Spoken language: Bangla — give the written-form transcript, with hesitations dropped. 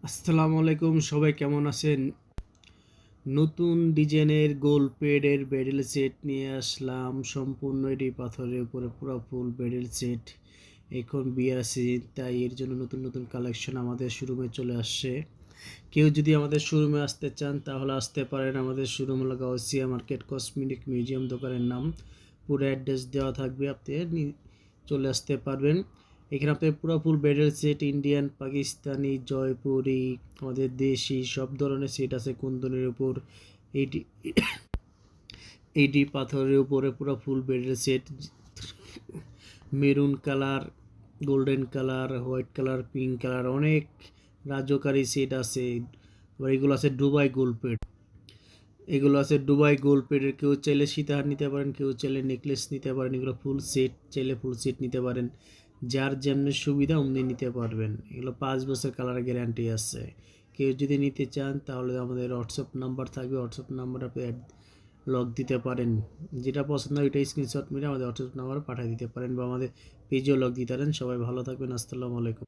আসসালামু আলাইকুম, সবাই কেমন আছেন? নতুন ডিজাইনের গোল্ড পেডের ব্যারেল সেট নিয়ে আসলাম। সম্পূর্ণ এটি পাথরের উপরে পুরো ফুল ব্যারেল সেট। এখন বিয়ার সিজন, তাই এর জন্য নতুন নতুন কালেকশন আমাদের শোরুমে চলে আসছে। কেউ যদি আমাদের শোরুমে আসতে চান তাহলে আসতে পারেন। আমাদের শোরুম হলো গাউসিয়া মার্কেট, কসমেটিক মিউজিয়াম দোকানের নাম। পুরো অ্যাড্রেস দেওয়া থাকবে, আপনি চলে আসতে পারবেন। এখানে আপনার পুরো full barrel set, Indian, Pakistani, Jaipuri, আমাদের দেশি সব ধরনের সেট আছে। কুন্দনের উপর এইটি এইটি পাথরের উপরে পুরো full barrel set. Maroon colour, golden colour, white colour, pink colour, অনেক রাজকারী সেট আছে। আবার এগুলো আছে দুবাই গোল্ড পেড। এগুলো আছে দুবাই গোল্ড পেডের। কেউ চাইলে সীতাহার নিতে পারেন, কেউ চাইলে নেকলেস নিতে পারেন। এগুলো ফুল সেট, চাইলে ফুল সেট নিতে পারেন। যার যেমনি সুবিধা অমনি নিতে পারবেন। এগুলো 5 বছর কালার গ্যারান্টি আছে। কেউ যদি নিতে চান তাহলে আমাদের হোয়াটসঅ্যাপ নাম্বার থাকবে, হোয়াটসঅ্যাপ নাম্বার আপনি লক দিতে পারেন। যেটা পছন্দ হয় ওইটাই স্ক্রিনশট মেরে আমাদের হোয়াটসঅ্যাপ নাম্বারে পাঠিয়ে দিতে পারেন, বা আমাদের পেজেও লক দিতে পারেন। সবাই ভালো থাকবেন। আসসালামু আলাইকুম।